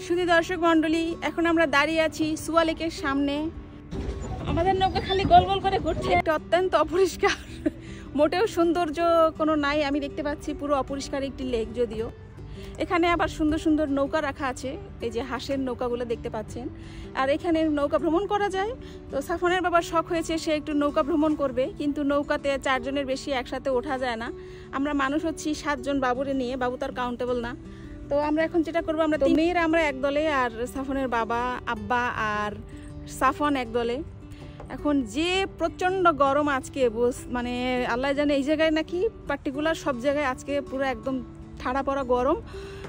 শুধু দর্শক মণ্ডলী, এখন আমরা দাঁড়িয়ে আছি সুয়া লেকের সামনে। আমাদের নৌকা খালি গোল গোল করে ঘুরছে। এটা অত্যন্ত অপরিষ্কার, মোটেও সৌন্দর্য কোনো নাই। আমি দেখতে পাচ্ছি পুরো অপরিষ্কার একটি লেক। যদিও এখানে আবার সুন্দর সুন্দর নৌকা রাখা আছে, এই যে হাঁসের নৌকাগুলো দেখতে পাচ্ছেন। আর এখানে নৌকা ভ্রমণ করা যায়। তো সাফনের বাবার শখ হয়েছে সে একটু নৌকা ভ্রমণ করবে, কিন্তু নৌকাতে 4 জনের বেশি একসাথে ওঠা যায় না। আমরা মানুষ হচ্ছি 7 জন বাবুরে নিয়ে, বাবু তার কাউন্টেবল না। তো আমরা এখন যেটা করবো, আমরা মেয়েরা আমরা এক দলে, আর সাফনের বাবা আব্বা আর সাফন এক দলে। এখন যে প্রচণ্ড গরম আজকে, মানে আল্লাহ জানে এই জায়গায় নাকি পার্টিকুলার সব জায়গায় আজকে পুরো একদম ঠাড়া পড়া গরম।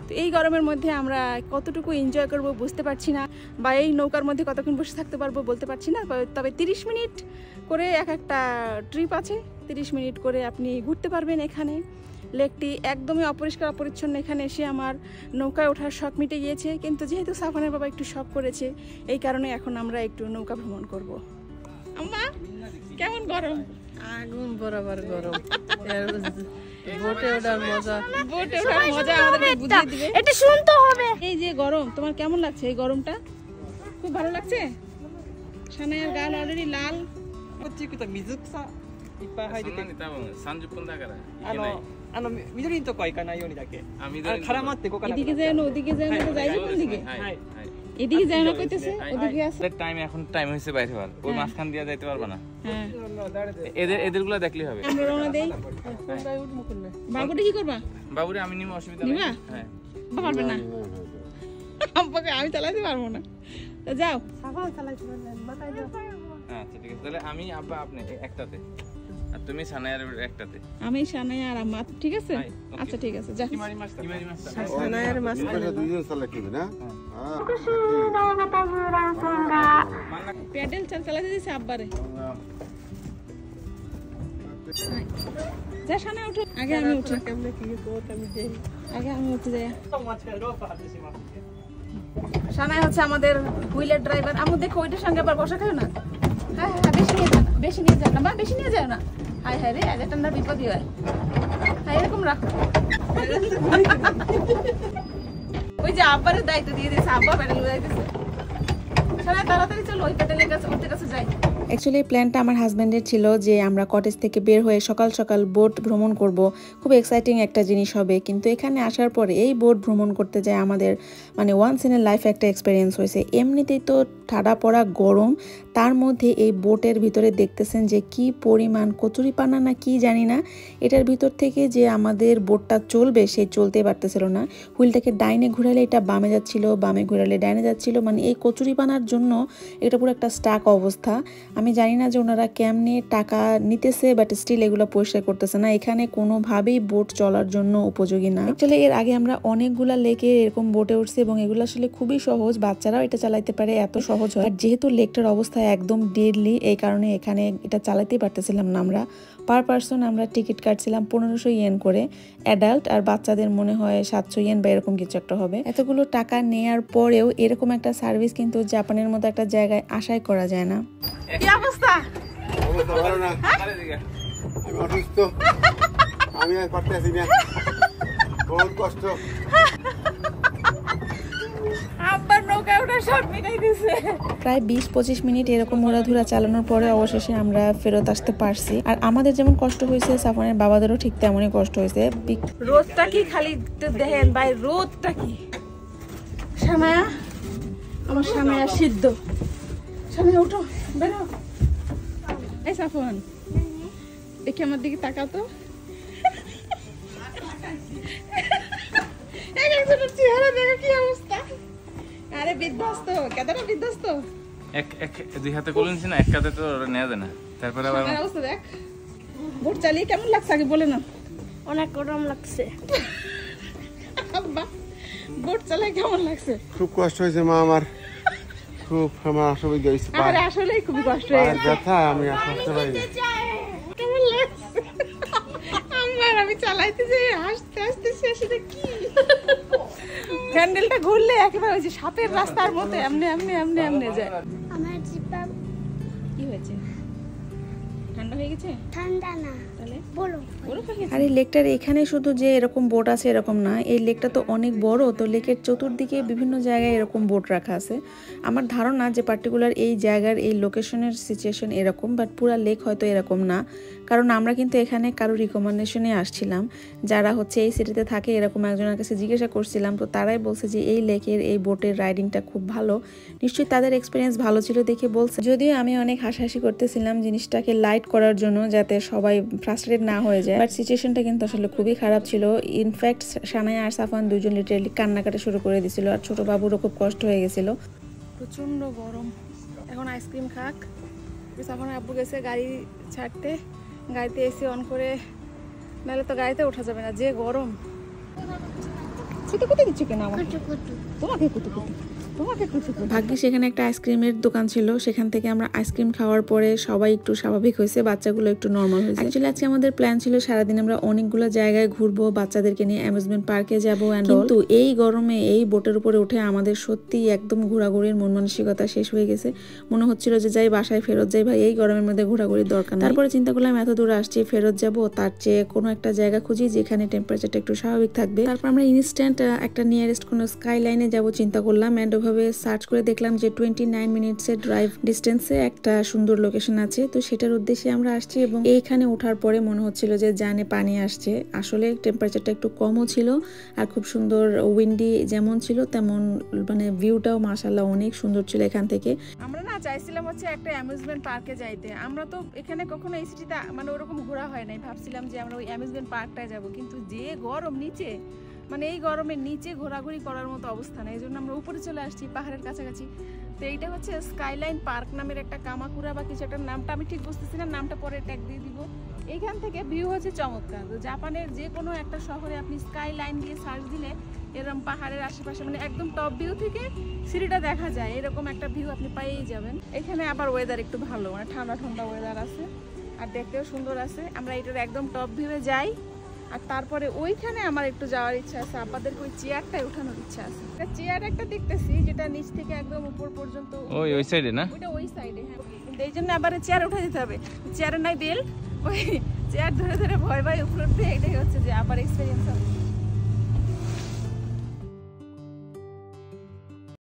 তো এই গরমের মধ্যে আমরা কতটুকু এনজয় করব বুঝতে পারছি না, বা এই নৌকার মধ্যে কতক্ষণ বসে থাকতে পারবো বলতে পারছি না। তবে 30 মিনিট করে একটা ট্রিপ আছে, 30 মিনিট করে আপনি ঘুরতে পারবেন এখানে। লেকটি একদমই অপরিষ্কার অপরিচ্ছন্ন। এখানে এসে আমার নৌকায় ওঠার শখ মিটে গিয়েছে, কিন্তু যেহেতু সাফনের বাবা একটু শখ করেছে এই কারণে এখন আমরা একটু নৌকা ভ্রমণ করব। আম্মা কেমন গরম? আগুন বরাবর গরম। বোটে ওঠার মজা, বোটে ওঠার মজা আমাদেরকে বুঝিয়ে দিবে। এটা শুনতে হবে। এই যে গরম, তোমার কেমন লাগছে এই গরমটা? খুব ভালো লাগছে? সানায়ার গাল অলরেডি লাল। こっち行くと水草いっぱい生えてて、多分30分だから緑のとこは行かないようにだけ。絡まって動かなくなっちゃう。এদিকে যায় না ওদিকে যায় না, যাই কোন দিকে? এদিকে যায় না কইতেছে, ওদিকে আছে। টাইম এখন টাইম হইছে বাইরে হওয়ার, ওই মাঝখান দিয়া যাইতে পারবা না। হ্যাঁ, এদেরগুলো দেখলেই হবে। আমরা রওনা দেই। বাবুরে কি করবা? বাবুরে আমি নিমো, অসুবিধা নেই। নেই। হ্যাঁ, পারবে না, আব্বাকে আমি চালাতে পারবো না। তো যাও। সাফান চালাইতে পারবেন, মাথায় দাও। আচ্ছা ঠিক আছে, তাহলে আমি আব্বা আপনি একটাতে, আর তুমি সানায়ার একটাতে। আমি সানায়া আর আম্মা, ঠিক আছে? আচ্ছা ঠিক আছে, যা। সানায়ার মাঝখানে দুইজন চালাইতে না। প্যাডেল চালাতে দিছে আব্বারে। যা সানায়া উঠো, আগে আমি উঠি। কেমনে কি কোট আমি দেই, আগে আমি উঠে যাই। 間違いロープ張ってしまって。 সানায়া হচ্ছে আমাদের হুইলের ড্রাইভার। আমি দেখো ওইটার সঙ্গে আবার বসা খাও না। হ্যাঁ হ্যাঁ, বেশি নিয়ে যাও না, বেশি নিয়ে যাও না, বা বেশি নিয়ে যাও না। হায় হায় রে, আজ ঠান্ডার বিপদই হয়। হ্যাঁ, এরকম রাখো। ওই যে আব্বারের দায়িত্ব দিয়ে দিয়েছে, আব্বা প্যাডেল বাজাইতেছে। সানায়া তাড়াতাড়ি চলো, ওই প্যাডেলের কাছে, ওদের কাছে যাই। অ্যাকচুয়ালি প্ল্যানটা আমার হাজব্যান্ডের ছিল যে আমরা কটেজ থেকে বের হয়ে সকাল সকাল বোট ভ্রমণ করব, খুব এক্সাইটিং একটা জিনিস হবে। কিন্তু এখানে আসার পরে এই বোট ভ্রমণ করতে যায় আমাদের মানে ওয়ান্স ইন এ লাইফ একটা এক্সপিরিয়েন্স হয়েছে। এমনিতেই তো ঠাডা পড়া গরম, তার মধ্যে এই বোটের ভিতরে দেখতেছেন যে কি পরিমাণ কচুরিপানা না কি জানি না, এটার ভিতর থেকে যে আমাদের বোটটা চলবে সে চলতে পারতেছিল না। হুইলটাকে ডাইনে ঘুরালে এটা বামে যাচ্ছিল, বামে ঘুরালে ডাইনে যাচ্ছিল, মানে এই কচুরিপানার জন্য এটা পুরো একটা স্টাক অবস্থা। আমি জানি না যে ওনারা কেমনে টাকা নিতেছে, বাট স্টিল এগুলো পরিষ্কার করতেছে না। এখানে কোনোভাবেই বোট চলার জন্য উপযোগী না। অ্যাকচুয়ালি এর আগে আমরা অনেকগুলা লেকে এরকম বোটে উঠছি এবং এগুলো আসলে খুবই সহজ, বাচ্চারাও এটা চালাইতে পারে, এত সহজ হয়। যেহেতু লেকটার অবস্থা একদম ডেডলি, এই কারণে এখানে এটা চালাতেই পারতেছিলাম না আমরা। পার পার্সন আমরা টিকিট কাটছিলাম 1500 ইয়েন করে অ্যাডাল্ট, আর বাচ্চাদের মনে হয় 700 ইয়েন বা এরকম কিছু একটা হবে। এতগুলো টাকা নেয়ার পরেও এরকম একটা সার্ভিস কিন্তু জাপানের মতো একটা জায়গায় আশাই করা যায় না। কি অবস্থা? অবস্থা ভালো না, আমি অসুস্থ, আমি আর পারতেছি না, বহুত কষ্ট। আব্বার নৌকায় ওঠার শখ মিটাই দিছে। প্রায় 20-25 মিনিট এরকম ঘোরাধুরা চালানোর পরে অবশেষে আমরা ফেরত আসতে পারছি। আর আমাদের যেমন কষ্ট হয়েছে সাফনের বাবাদেরও ঠিক তেমনই কষ্ট হয়েছে। রোদটা কি খালি দেখেন ভাই, রোদটা কি। সানায়া, আমার সানায়া সিদ্ধ। সানায়া উঠো, বেরো। এই সাফন, দেখি আমার দিকে তাকাতো। একজনের চেহারা দেখো কি অবস্থা। আরে বিধ্বস্ত, কেদারা বিধ্বস্ত। এক দুই হাতে করে নিছি না, এক হাতে তো নেওয়া যায় না। তারপরে আবার আমার অবস্থা দেখ। বোট চালিয়ে কেমন লাগছে আগে বলে না? অনেক গরম লাগছে। আব্বা, বোট চালিয়ে কেমন লাগছে? খুব কষ্ট হয়েছে মা আমার, খুব আমার অসুবিধা হয়েছে। আরে আসলেই খুবই কষ্ট হয়েছে। ব্যথা, আমি আসতে পারি না। কেমন লাগছে? আমার আমি চালাইতে যে হাসতে হাসতে শেষে কি হ্যান্ডেলটা ঘুরলে একেবারে ওই যে সাপের রাস্তার মতো এমনি এমনি এমনি এমনি যায়। আমার জিব্বা কি হয়েছে? ঠান্ডা হয়ে গেছে? ঠান্ডা না, তাহলে আর এই লেকটার এখানে শুধু যে এরকম বোট আছে এরকম না, এই লেকটা তো অনেক বড়, তো লেকের চতুর্দিকে বিভিন্ন জায়গায় এরকম বোট রাখা আছে। আমার ধারণা যে পার্টিকুলার এই জায়গার এই লোকেশনের সিচুয়েশন এরকম, বাট পুরো লেক হয়তো এরকম না, কারণ আমরা কিন্তু এখানে কারো রিকমেন্ডেশনে আসছিলাম, যারা হচ্ছে এই সিটিতে থাকে এরকম একজনের কাছে জিজ্ঞাসা করছিলাম, তো তারাই বলছে যে এই লেকের এই বোটের রাইডিংটা খুব ভালো। নিশ্চয়ই তাদের এক্সপিরিয়েন্স ভালো ছিল দেখে বলছে। যদিও আমি অনেক হাসাহাসি করতেছিলাম জিনিসটাকে লাইট করার জন্য যাতে সবাই ফ্রাস্ট্রেটেড না হয়ে যায়, বাট সিচুয়েশনটা কিন্তু আসলে খুবই খারাপ ছিল। ইনফ্যাক্ট সানায়া আর সাফান দুজন লিটারালি কান্নাকাটা শুরু করে দিছিল, আর ছোট বাবুরও খুব কষ্ট হয়ে গেছিল। প্রচন্ড গরম। এখন আইসক্রিম খাক। সাফান আব্বু গেছে গাড়ি ছাড়তে, গাড়িতে এসি অন করে, নাহলে তো গাড়িতে ওঠা যাবে না, যে গরম। কুতু কুতু দিচ্ছ কেন আমাকে? তোমাকে কুতু কুতু, তোমাকে কুতু কুতু। ভাগ্যিস সেখানে একটা আইসক্রিমের দোকান ছিল, সেখান থেকে আমরা আইসক্রিম খাওয়ার পরে সবাই একটু স্বাভাবিক হয়েছে, বাচ্চাগুলো একটু নর্মাল হয়েছে। অ্যাকচুয়ালি আজকে আমাদের প্ল্যান ছিল সারাদিন আমরা অনেকগুলো জায়গায় ঘুরবো, বাচ্চাদেরকে নিয়ে অ্যামিউজমেন্ট পার্কে যাবো, কিন্তু এই গরমে এই বোটের উপরে উঠে আমাদের সত্যি একদম ঘোরাঘুরির মন মানসিকতা শেষ হয়ে গেছে। মনে হচ্ছিল যে যাই বাসায় ফেরত যাই, ভাই এই গরমের মধ্যে ঘোরাঘুরির দরকার নেই। তারপরে চিন্তা করলাম এত দূর আসছি, ফেরত যাবো, তার চেয়ে কোনো একটা জায়গা খুঁজি যেখানে টেম্পারেচারটা একটু স্বাভাবিক থাকবে। তারপর আমরা ইনস্ট্যান্ট একটা নিয়ারেস্ট কোনো স্কাই লাইনে যাবো চিন্তা করলাম, অ্যান্ড ওভাবে সার্চ করে দেখলাম যে 29 মিনিটসের ড্রাইভ ডিস্টেন্সে একটা সুন্দর লোকেশন আছে, তো সেটার উদ্দেশ্যে আমরা আসছি। এবং এইখানে ওঠার পরে মনে হচ্ছিল যে জানে পানি আসছে, আসলে টেম্পারেচারটা একটু কমও ছিল আর খুব সুন্দর উইন্ডি যেমন ছিল তেমন মানে ভিউটাও মাশাআল্লাহ অনেক সুন্দর ছিল এখান থেকে। আমরা না চাইছিলাম হচ্ছে একটা অ্যামিউজমেন্ট পার্কে যাইতে, আমরা তো এখানে কখনো এই সিটিতে মানে ওরকম ঘোরা হয় নাই, ভাবছিলাম যে আমরা ওই অ্যামিউজমেন্ট পার্কটায় যাব, কিন্তু যে গরম নিচে, মানে এই গরমের নিচে ঘোরাঘুরি করার মতো অবস্থা নেই, এই জন্য আমরা উপরে চলে আসছি পাহাড়ের কাছাকাছি। তো এইটা হচ্ছে স্কাইলাইন পার্ক নামের একটা কামাকুরা বা কিছু একটা, নামটা আমি ঠিক বুঝতেছি না, নামটা পরে ট্যাগ দিয়ে দিব। এইখান থেকে ভিউ হচ্ছে চমৎকার। তো জাপানের যে কোনো একটা শহরে আপনি স্কাইলাইন দিয়ে সার্চ দিলে এরকম পাহাড়ের আশেপাশে মানে একদম টপ ভিউ থেকে সিটিটা দেখা যায়, এরকম একটা ভিউ আপনি পাইয়েই যাবেন। এখানে আবার ওয়েদার একটু ভালো, মানে ঠান্ডা ঠান্ডা ওয়েদার আছে আর দেখতেও সুন্দর আছে। আমরা এটার একদম টপ ভিউয়ে যাই, আর তারপরে ওইখানে আমার একটু যাওয়ার ইচ্ছা আছে, আপনাদেরকে ওই চেয়ারটায় ওঠানোর ইচ্ছা আছে। চেয়ার একটা দেখতেছি যেটা নিচ থেকে একদম উপর পর্যন্ত, ওই সাইডে না, ওইটা ওই সাইডে। হ্যাঁ, কিন্তু এই জন্য আবার চেয়ার উঠে দিতে হবে, চেয়ারে নাই বেল, ওই চেয়ার ধরে ধরে ভয় ভয় উপর উঠতে, এটাই হচ্ছে যে আবার এক্সপিরিয়েন্স হবে।